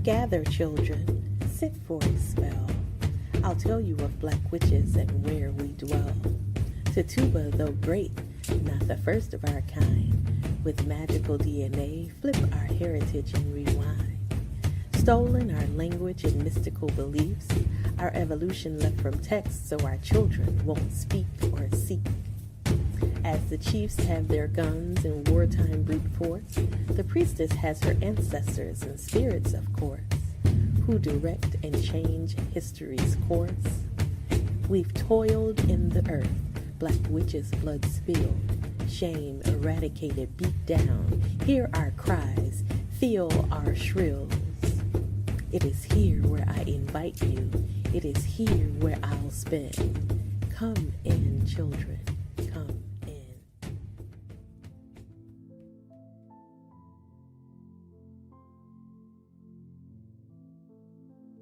Gather, children, sit for a spell. I'll tell you of black witches and where we dwell. Tituba, though great, not the first of our kind, with magical DNA, flip our heritage and rewind. Stolen our language and mystical beliefs, our evolution left from text so our children won't speak or seek. As the chiefs have their guns and wartime brute force, the priestess has her ancestors and spirits, of course, who direct and change history's course. We've toiled in the earth, black witches' blood spilled, shame eradicated, beat down. Hear our cries, feel our shrills. It is here where I invite you. It is here where I'll spend. Come in, children, come in.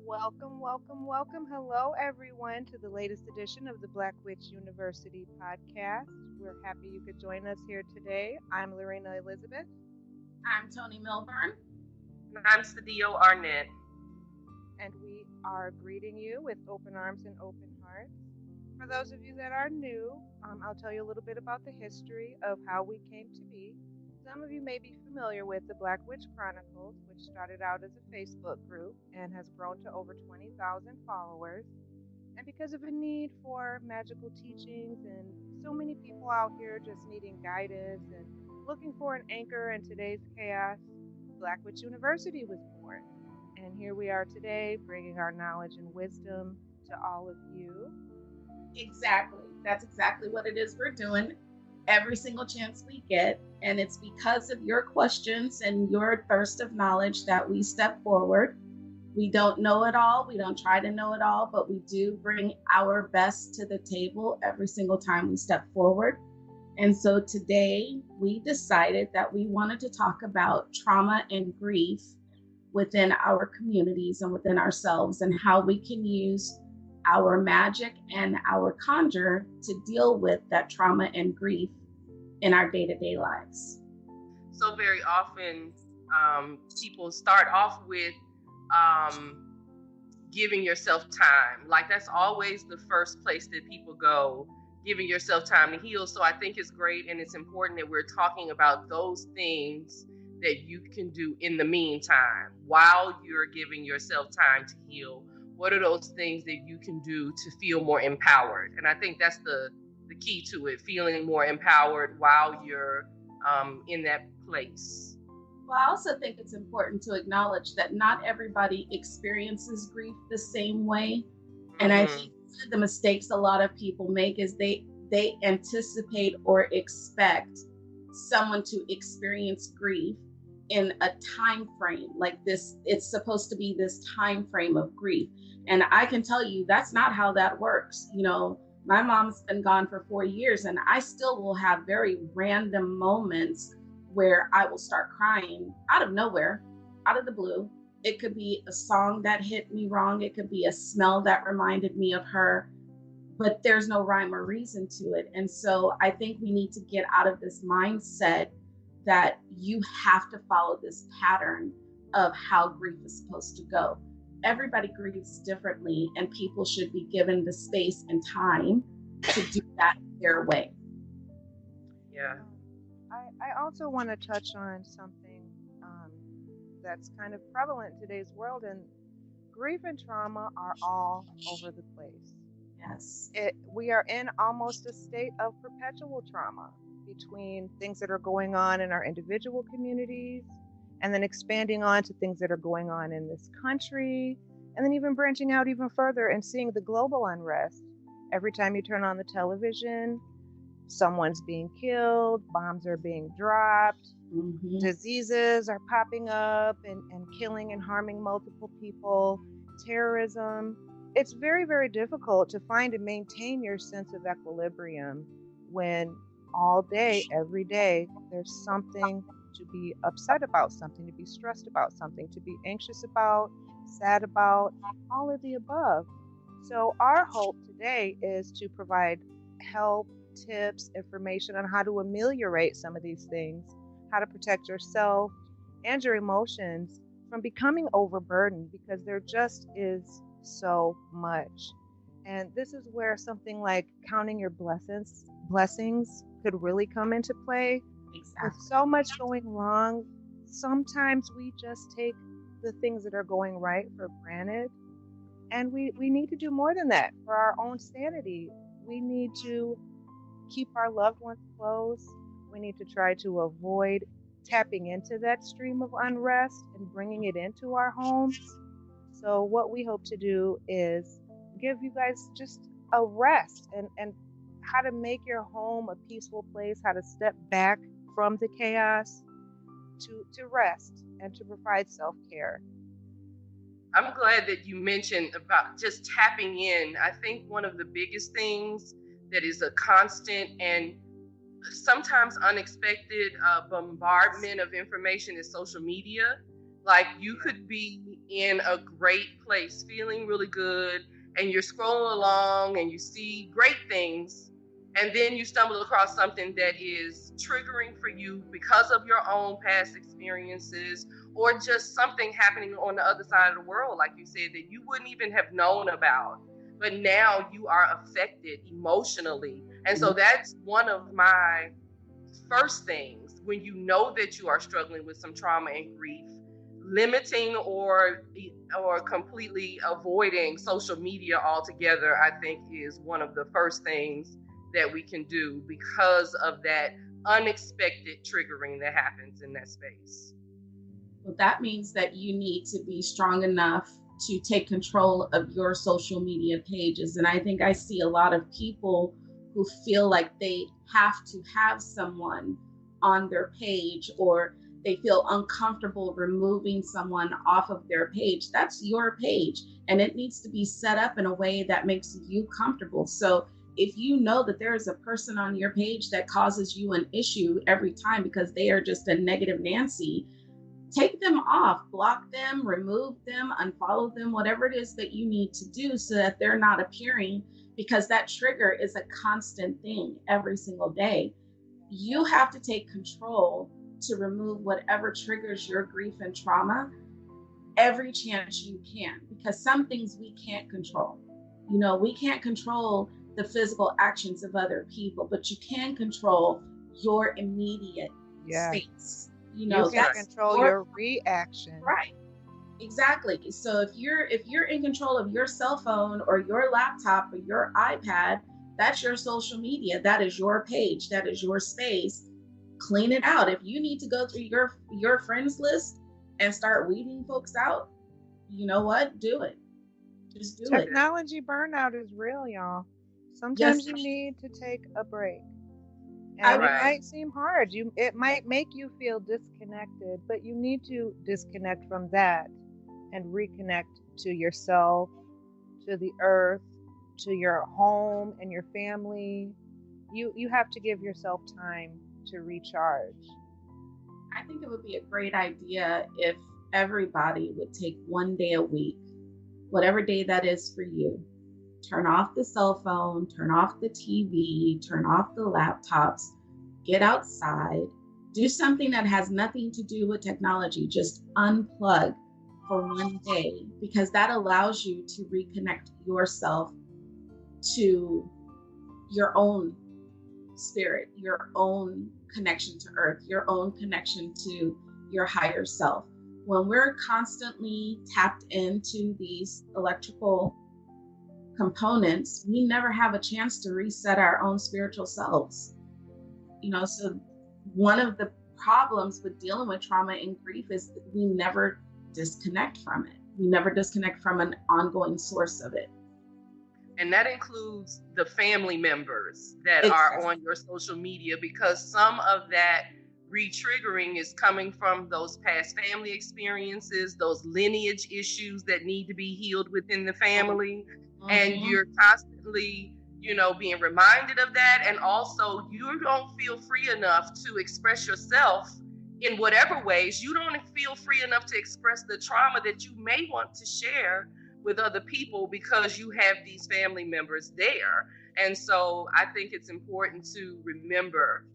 Welcome, welcome, welcome. Hello, everyone, to the latest edition of the Black Witch University podcast. We're happy you could join us here today. I'm Lorena Elizabeth. I'm Tony Milburn. And I'm Sadio Arnett. And we are greeting you with open arms and open hearts. For those of you that are new, I'll tell you a little bit about the history of how we came to be. Some of you may be familiar with the Black Witch Chronicles, which started out as a Facebook group and has grown to over 20,000 followers. And because of a need for magical teachings and so many people out here just needing guidance and looking for an anchor in today's chaos, Black Witch University was born. And here we are today, bringing our knowledge and wisdom to all of you. Exactly. That's exactly what it is we're doing every single chance we get. And it's because of your questions and your thirst of knowledge that we step forward. We don't know it all. We don't try to know it all, but we do bring our best to the table every single time we step forward. And so today we decided that we wanted to talk about trauma and grief within our communities and within ourselves, and how we can use our magic and our conjure to deal with that trauma and grief in our day-to-day lives. So very often people start off with giving yourself time. Like that's always the first place that people go, giving yourself time to heal. So I think it's great and it's important that we're talking about those things that you can do in the meantime while you're giving yourself time to heal. What are those things that you can do to feel more empowered? And I think that's the key to it, feeling more empowered while you're in that place. Well, I also think it's important to acknowledge that not everybody experiences grief the same way. And I think the mistakes a lot of people make is they anticipate or expect someone to experience grief in a time frame like this. It's supposed to be this time frame of grief. And I can tell you that's not how that works. You know, my mom's been gone for 4 years and I still will have very random moments where I will start crying out of nowhere, out of the blue. It could be a song that hit me wrong. It could be a smell that reminded me of her, but there's no rhyme or reason to it. And so I think we need to get out of this mindset that you have to follow this pattern of how grief is supposed to go. Everybody grieves differently, and people should be given the space and time to do that their way. Yeah. I also want to touch on something that's kind of prevalent in today's world, and grief and trauma are all over the place. Yes. We are in almost a state of perpetual trauma between things that are going on in our individual communities and then expanding on to things that are going on in this country, and then even branching out even further and seeing the global unrest. Every time you turn on the television, someone's being killed, bombs are being dropped, diseases are popping up and killing and harming multiple people, terrorism. It's very, very difficult to find and maintain your sense of equilibrium when all day, every day, there's something to be upset about, something to be stressed about, something to be anxious about, sad about, all of the above. So our hope today is to provide help, tips, information on how to ameliorate some of these things, how to protect yourself and your emotions from becoming overburdened, because there just is so much. And this is where something like counting your blessings could really come into play. With Exactly. so much going wrong, sometimes we just take the things that are going right for granted. And we need to do more than that for our own sanity. We need to keep our loved ones close. We need to try to avoid tapping into that stream of unrest and bringing it into our homes. So, what we hope to do is give you guys just a rest, and how to make your home a peaceful place, how to step back from the chaos to rest and to provide self care. I'm glad that you mentioned about just tapping in. I think one of the biggest things that is a constant and sometimes unexpected bombardment of information is social media. Like, you could be in a great place, feeling really good, and you're scrolling along and you see great things, and then you stumble across something that is triggering for you because of your own past experiences, or just something happening on the other side of the world, like you said, that you wouldn't even have known about. But now you are affected emotionally. And so that's one of my first things when you know that you are struggling with some trauma and grief. Limiting or completely avoiding social media altogether, I think, is one of the first things that we can do because of that unexpected triggering that happens in that space. Well, that means that you need to be strong enough to take control of your social media pages. And I think I see a lot of people who feel like they have to have someone on their page, or they feel uncomfortable removing someone off of their page. That's your page, and it needs to be set up in a way that makes you comfortable. So if you know that there is a person on your page that causes you an issue every time because they are just a negative Nancy, take them off, block them, remove them, unfollow them, whatever it is that you need to do so that they're not appearing, because that trigger is a constant thing every single day. You have to take control to remove whatever triggers your grief and trauma every chance you can, because some things we can't control. You know, we can't control the physical actions of other people, but you can control your immediate space. You know, You can that's control your reaction. right. Exactly. So if you're in control of your cell phone or your laptop or your iPad, that's your social media. That is your page. That is your space. Clean it out. If you need to go through your friends list and start weeding folks out, you know what? Do it. Just do it. Technology burnout is real, y'all. Yes. Sometimes you need to take a break. I And it Right. might seem hard. It might make you feel disconnected, but you need to disconnect from that and reconnect to yourself, to the earth, to your home and your family. You have to give yourself time to recharge. I think it would be a great idea if everybody would take one day a week, whatever day that is for you. Turn off the cell phone, turn off the TV, turn off the laptops, get outside, do something that has nothing to do with technology. Just unplug for one day, because that allows you to reconnect yourself to your own spirit, your own connection to earth, your own connection to your higher self. When we're constantly tapped into these electrical components, we never have a chance to reset our own spiritual selves. You know, so one of the problems with dealing with trauma and grief is that we never disconnect from it. We never disconnect from an ongoing source of it. And that includes the family members that are on your social media, because some of that re-triggering is coming from those past family experiences, those lineage issues that need to be healed within the family. And you're constantly, being reminded of that. And also, you don't feel free enough to express yourself in whatever ways. You don't feel free enough to express the trauma that you may want to share with other people because you have these family members there. And so I think it's important to remember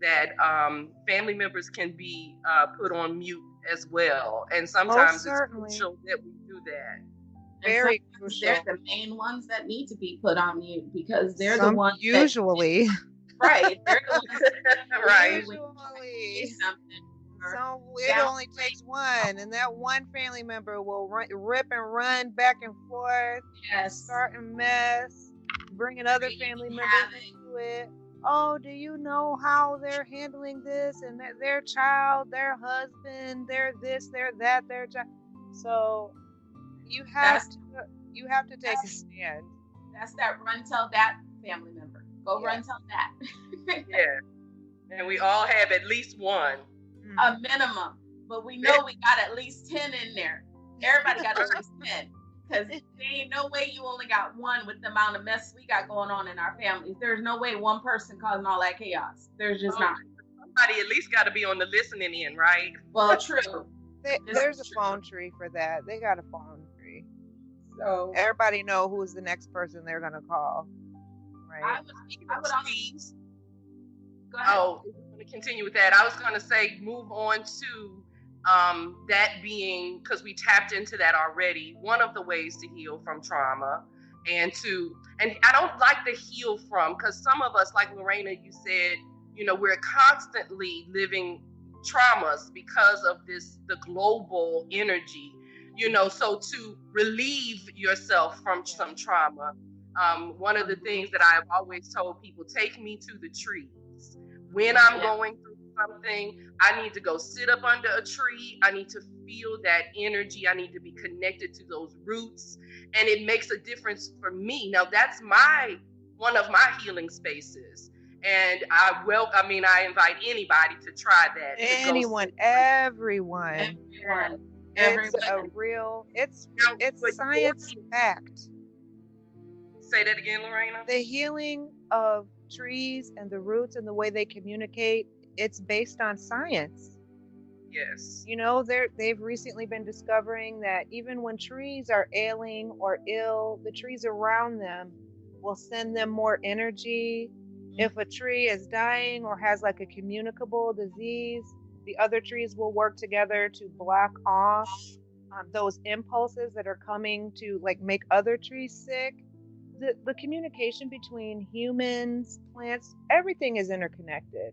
that family members can be put on mute as well. And sometimes Most it's certainly. crucial that we do that. Very and crucial. they're the main ones that need to be put on mute because they're the ones usually. Right. They're the ones Right. Usually. something. So it only takes one, and that one family member will rip and run back and forth, starting mess, bringing other family members into it. Oh, do you know how they're handling this and their child, their husband, their this, their that, their child? So you have to take a stand. That's that run tell that family member. Go run tell that. Yeah. And we all have at least one. A minimum. But we know we got at least 10 in there. Everybody got at least 10. Because there ain't no way you only got one with the amount of mess we got going on in our families. There's no way one person causing all that chaos. There's just not. Somebody at least got to be on the listening end, right? Well, true. There's a phone tree for that. They got a phone tree. So everybody know who's the next person they're going to call. Right. I would also... Go ahead. Oh, we're going to continue with that. I was going to say move on to that being, because we tapped into that already, one of the ways to heal from trauma and I don't like the heal from, because some of us, like Lorena, you said, we're constantly living traumas because of the global energy, so to relieve yourself from some trauma, one of the things that I've always told people, take me to the trees. When I'm going through something, I need to go sit up under a tree. I need to feel that energy. I need to be connected to those roots. And it makes a difference for me. Now, that's one of my healing spaces. And I invite anybody to try that. Everyone. It's science fact. Say that again, Lorena. The healing of trees and the roots and the way they communicate, it's based on science. Yes. They've recently been discovering that even when trees are ailing or ill, the trees around them will send them more energy. If a tree is dying or has like a communicable disease, the other trees will work together to block off those impulses that are coming to like make other trees sick. The communication between humans, plants, everything is interconnected.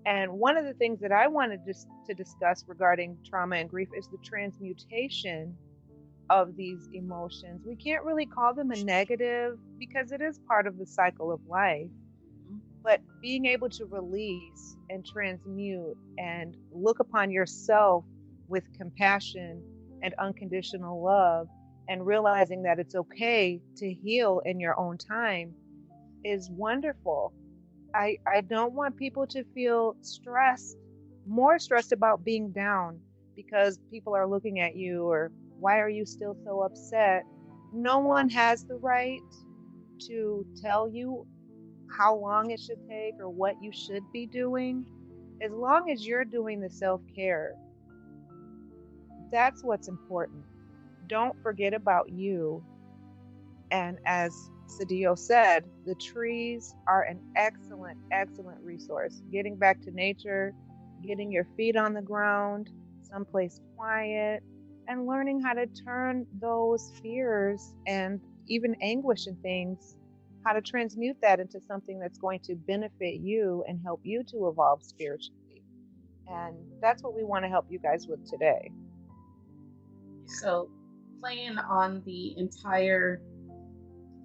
And one of the things that I wanted to discuss regarding trauma and grief is the transmutation of these emotions. We can't really call them a negative because it is part of the cycle of life. But being able to release and transmute and look upon yourself with compassion and unconditional love, and realizing that it's okay to heal in your own time is wonderful. I don't want people to feel more stressed about being down because people are looking at you, or why are you still so upset? No one has the right to tell you how long it should take or what you should be doing. As long as you're doing the self-care, that's what's important. Don't forget about you. And as Sadio said, the trees are an excellent, excellent resource. Getting back to nature, getting your feet on the ground, someplace quiet, and learning how to turn those fears and even anguish and things, how to transmute that into something that's going to benefit you and help you to evolve spiritually. And that's what we want to help you guys with today. So playing on the entire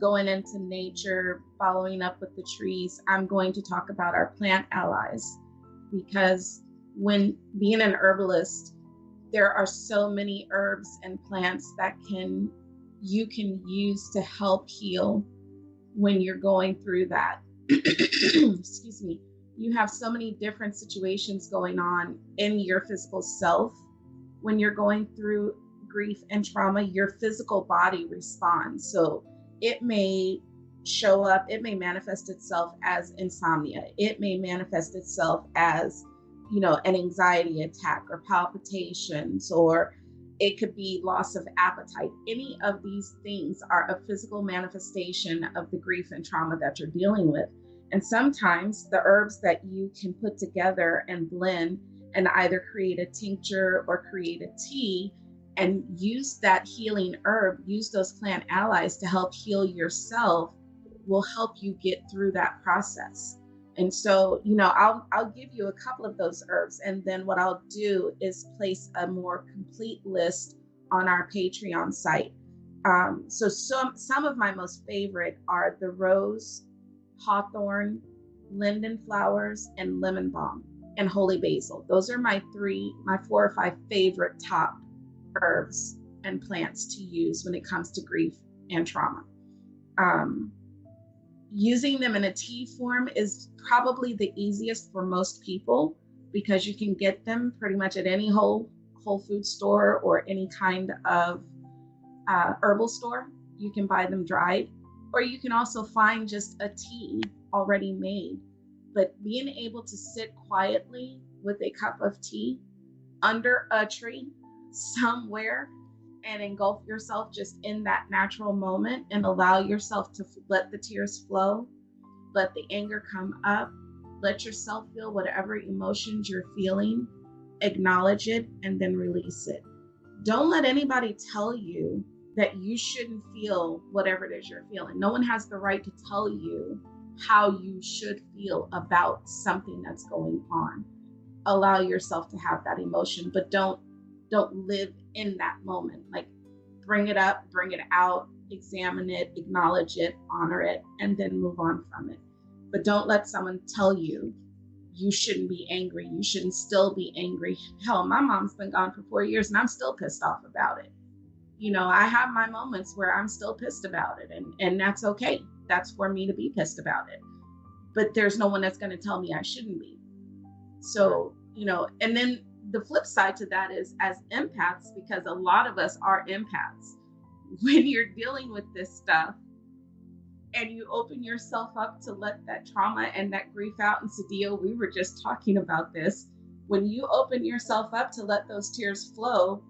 going into nature, following up with the trees, I'm going to talk about our plant allies, because when being an herbalist, there are so many herbs and plants that you can use to help heal when you're going through that. Excuse me. You have so many different situations going on in your physical self. When you're going through grief and trauma, your physical body responds. So it may show up, it may manifest itself as insomnia. It may manifest itself as, an anxiety attack or palpitations, or it could be loss of appetite. Any of these things are a physical manifestation of the grief and trauma that you're dealing with. And sometimes the herbs that you can put together and blend and either create a tincture or create a tea and use that healing herb, use those plant allies to help heal yourself, will help you get through that process. And so, I'll give you a couple of those herbs, and then what I'll do is place a more complete list on our Patreon site. So some of my most favorite are the rose, hawthorn, linden flowers, and lemon balm, and holy basil. Those are my 4 or 5 favorite top herbs and plants to use when it comes to grief and trauma. Using them in a tea form is probably the easiest for most people, because you can get them pretty much at any whole food store or any kind of herbal store. You can buy them dried, or you can also find just a tea already made. But being able to sit quietly with a cup of tea under a tree somewhere and engulf yourself just in that natural moment and allow yourself to let the tears flow, let the anger come up, let yourself feel whatever emotions you're feeling, acknowledge it, and then release it. Don't let anybody tell you that you shouldn't feel whatever it is you're feeling. No one has the right to tell you how you should feel about something that's going on. Allow yourself to have that emotion, but don't live in that moment. Like, bring it up, bring it out, examine it, acknowledge it, honor it, and then move on from it. But don't let someone tell you you shouldn't be angry. You shouldn't still be angry. Hell, my mom's been gone for 4 years and I'm still pissed off about it. I have my moments where I'm still pissed about it, and that's okay. That's for me to be pissed about it. But there's no one that's going to tell me I shouldn't be. So, and then the flip side to that is, as empaths, because a lot of us are empaths, when you're dealing with this stuff and you open yourself up to let that trauma and that grief out, and Sadia, we were just talking about this, when you open yourself up to let those tears flow,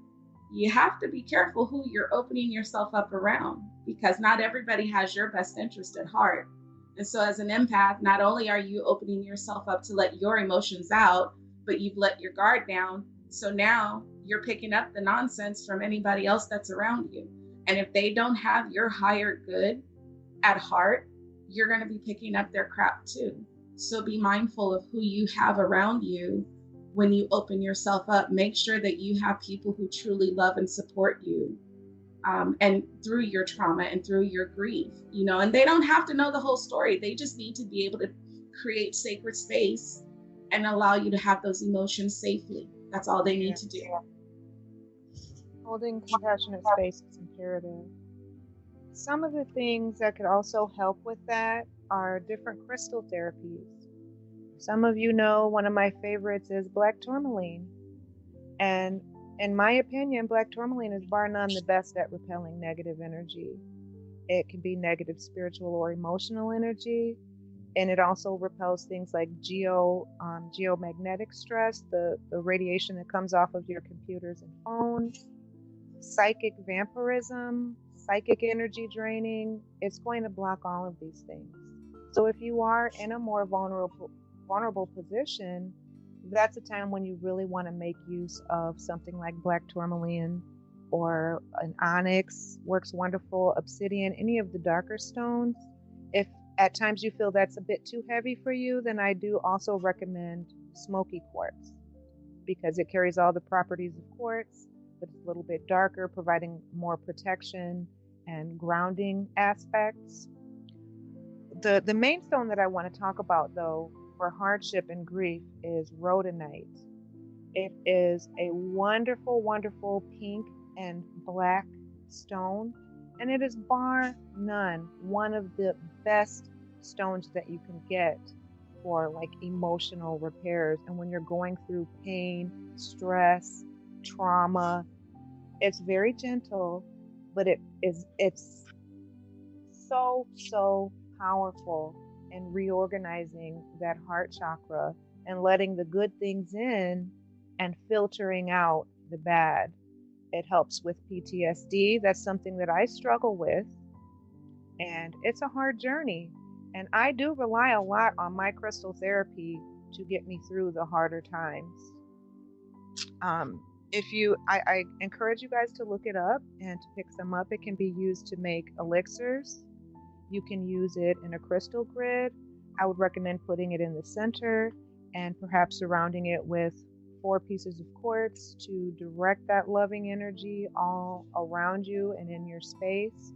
you have to be careful who you're opening yourself up around, because not everybody has your best interest at heart. And so as an empath, not only are you opening yourself up to let your emotions out, but you've let your guard down. So now you're picking up the nonsense from anybody else that's around you. And if they don't have your higher good at heart, you're going to be picking up their crap too. So be mindful of who you have around you when you open yourself up. Make sure that you have people who truly love and support you, and through your trauma and through your grief, and they don't have to know the whole story. They just need to be able to create sacred space and allow you to have those emotions safely. That's all they need to do. Holding compassionate space is imperative. Some of the things that could also help with that are different crystal therapies. Some of you know one of my favorites is black tourmaline. And in my opinion, black tourmaline is bar none the best at repelling negative energy. It can be negative spiritual or emotional energy. And it also repels things like geomagnetic stress, the radiation that comes off of your computers and phones, psychic vampirism, psychic energy draining. It's going to block all of these things. So if you are in a more vulnerable position, that's a time when you really want to make use of something like black tourmaline, or an onyx works wonderful, obsidian, any of the darker stones. If at times you feel that's a bit too heavy for you, then I do also recommend smoky quartz, because it carries all the properties of quartz, but it's a little bit darker, providing more protection and grounding aspects. The main stone that I want to talk about, though, for hardship and grief is rhodonite. It is a wonderful, wonderful pink and black stone, and it is bar none one of the best stones that you can get for like emotional repairs. And when you're going through pain, stress, trauma, it's very gentle, but it's so powerful in reorganizing that heart chakra and letting the good things in and filtering out the bad. It helps with PTSD. That's something that I struggle with, and it's a hard journey. And I do rely a lot on my crystal therapy to get me through the harder times. Um, if you, I encourage you guys to look it up and to pick some up. It can be used to make elixirs. You can use it in a crystal grid. I would recommend putting it in the center and perhaps surrounding it with 4 pieces of quartz to direct that loving energy all around you and in your space.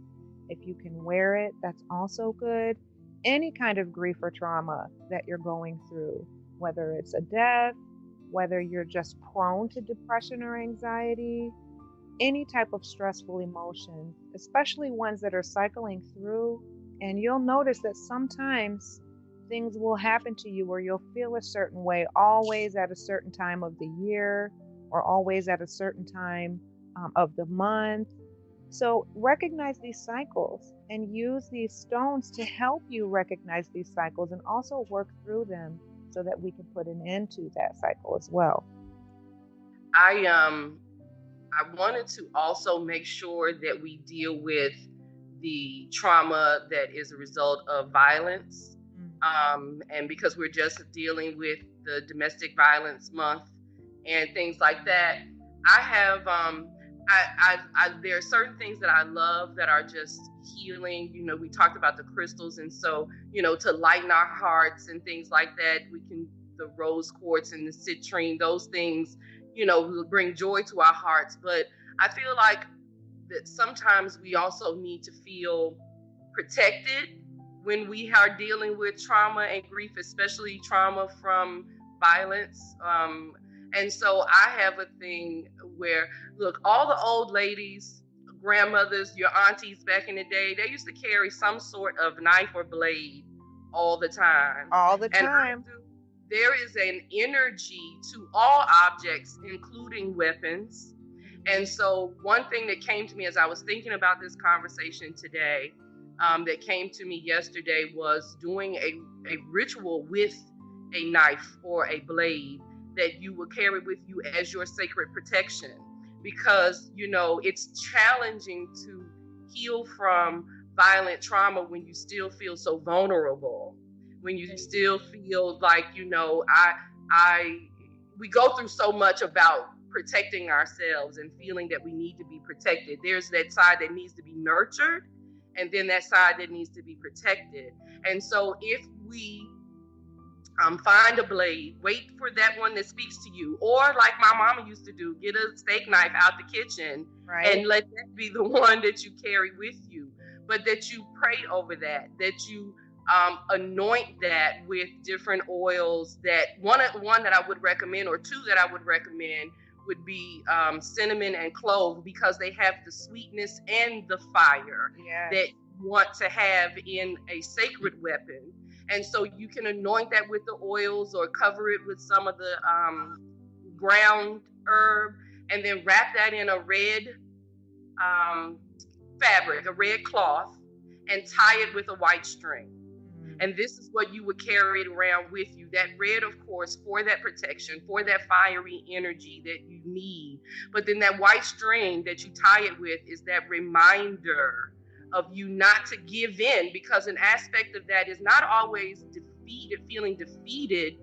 If you can wear it, that's also good. Any kind of grief or trauma that you're going through, whether it's a death, whether you're just prone to depression or anxiety, any type of stressful emotion, especially ones that are cycling through. And you'll notice that sometimes things will happen to you where you'll feel a certain way, always at a certain time of the year or always at a certain time of the month. So recognize these cycles and use these stones to help you recognize these cycles and also work through them so that we can put an end to that cycle as well. I wanted to also make sure that we deal with the trauma that is a result of violence. And because we're just dealing with the domestic violence month and things like that, I have, there are certain things that I love that are just healing. You know, we talked about the crystals. And so, you know, to lighten our hearts and things like that, we can, the rose quartz and the citrine, those things, you know, will bring joy to our hearts. But I feel like that sometimes we also need to feel protected when we are dealing with trauma and grief, especially trauma from violence. And so I have a thing where, look, all the old ladies, grandmothers, your aunties back in the day, they used to carry some sort of knife or blade all the time. All the time. There is an energy to all objects, including weapons. And so one thing that came to me as I was thinking about this conversation today, that came to me yesterday, was doing a ritual with a knife or a blade that you will carry with you as your sacred protection. Because, you know, it's challenging to heal from violent trauma when you still feel so vulnerable, when you still feel like, you know, we go through so much about protecting ourselves and feeling that we need to be protected. There's that side that needs to be nurtured, and then that side that needs to be protected. And so if we find a blade, wait for that one that speaks to you, or like my mama used to do, get a steak knife out the kitchen, right, and let that be the one that you carry with you. But that you pray over that you anoint that with different oils. That one that I would recommend, or two that I would recommend, would be cinnamon and clove, because they have the sweetness and the fire that you want to have in a sacred weapon. And so you can anoint that with the oils or cover it with some of the ground herb, and then wrap that in a red fabric, a red cloth, and tie it with a white string. And this is what you would carry it around with you. That red, of course, for that protection, for that fiery energy that you need. But then that white string that you tie it with is that reminder of you not to give in, because an aspect of that is not always feeling defeated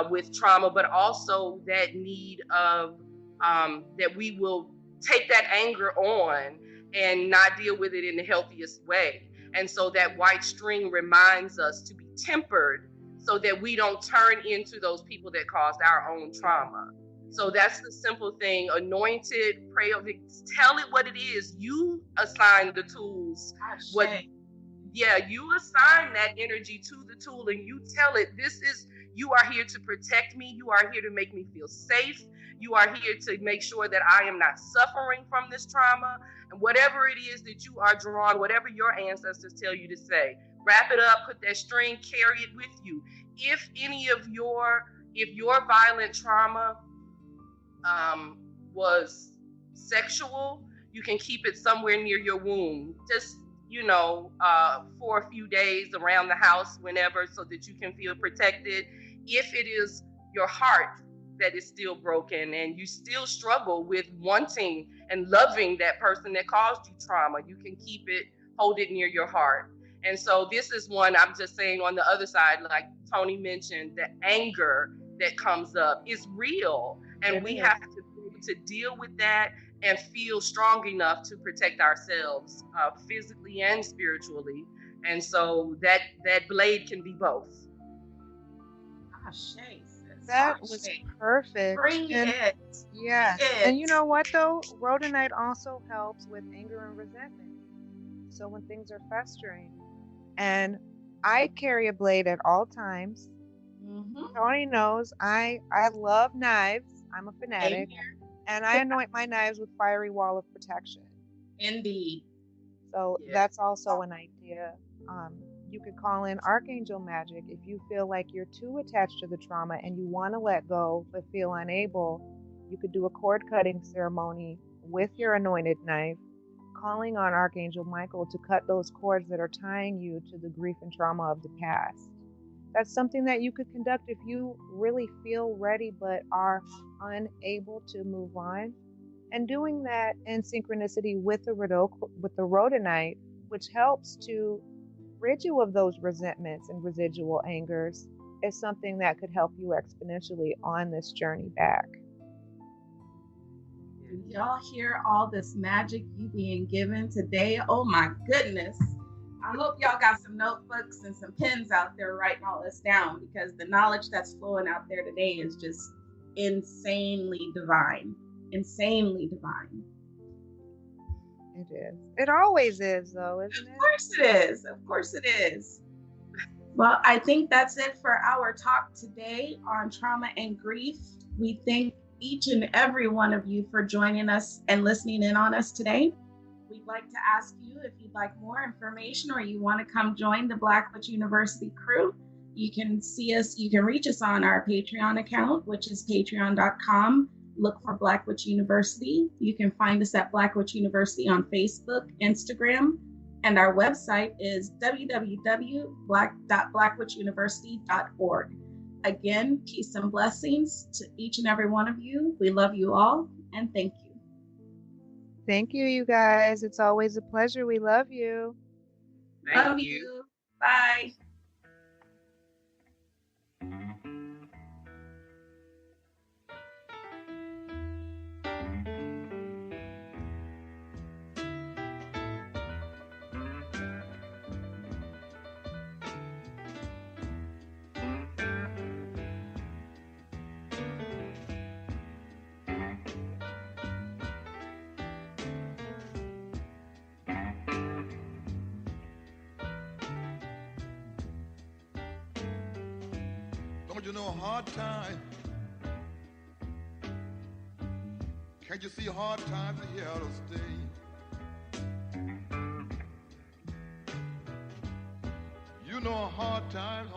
with trauma, but also that need of that we will take that anger on and not deal with it in the healthiest way. And so that white string reminds us to be tempered so that we don't turn into those people that caused our own trauma. So that's the simple thing. Anoint it, pray over it, tell it what it is. You assign the tools. You assign that energy to the tool, and you tell it, you are here to protect me. You are here to make me feel safe. You are here to make sure that I am not suffering from this trauma. And whatever it is that you are drawn, whatever your ancestors tell you to say, wrap it up, put that string, carry it with you. If your violent trauma was sexual, you can keep it somewhere near your womb, just, for a few days around the house, whenever, so that you can feel protected. If it is your heart that is still broken and you still struggle with wanting and loving that person that caused you trauma, you can hold it near your heart. And so this is one, I'm just saying, on the other side, like Tony mentioned, the anger that comes up is real. And we have to be able to deal with that and feel strong enough to protect ourselves physically and spiritually. And so that blade can be both. That was perfect. Bring it. Yeah. And you know what, though? Rhodonite also helps with anger and resentment. So when things are festering. And I carry a blade at all times. Mm-hmm. Tony knows I love knives. I'm a fanatic. And I anoint my knives with fiery wall of protection. Indeed. So that's also an idea. You could call in Archangel Magic if you feel like you're too attached to the trauma and you want to let go but feel unable. You could do a cord cutting ceremony with your anointed knife, calling on Archangel Michael to cut those cords that are tying you to the grief and trauma of the past. That's something that you could conduct if you really feel ready but are unable to move on. And doing that in synchronicity with the rhodonite, which helps to rid you of those resentments and residual angers, is something that could help you exponentially on this journey back. Y'all hear all this magic you being given today? Oh my goodness. I hope y'all got some notebooks and some pens out there writing all this down, because the knowledge that's flowing out there today is just insanely divine. Insanely divine. It is. It always is, though, isn't it? Of course it is. Of course it is. Well, I think that's it for our talk today on trauma and grief. We thank each and every one of you for joining us and listening in on us today. We'd like to ask you, if you'd like more information or you want to come join the Black Witch University crew, you can reach us on our Patreon account, which is patreon.com. Look for Black Witch University. You can find us at Black Witch University on Facebook, Instagram, and our website is www.blackwitchuniversity.org. Again, peace and blessings to each and every one of you. We love you all, and thank you. Thank you, you guys. It's always a pleasure. We love you. Love you. Bye. Don't you know hard time? Can't you see hard times are here to stay? You know hard times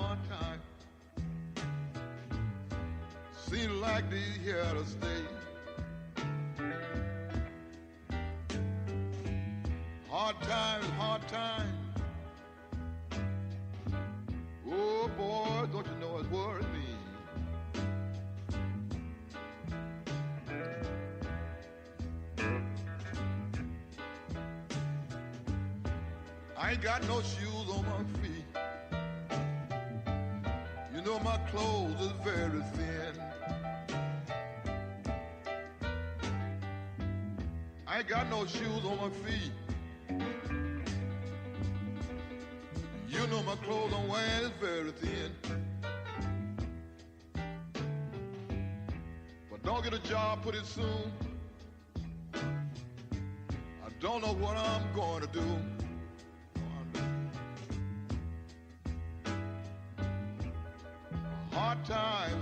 seem like they're here to stay. Hard times. Oh boy, don't you know it's worried me? I ain't got no shoes on my feet. You know my clothes is very thin. I ain't got no shoes on my feet. You know my clothes I'm wearing is very thin. But don't get a job pretty soon. I don't know what I'm going to do. Hard times.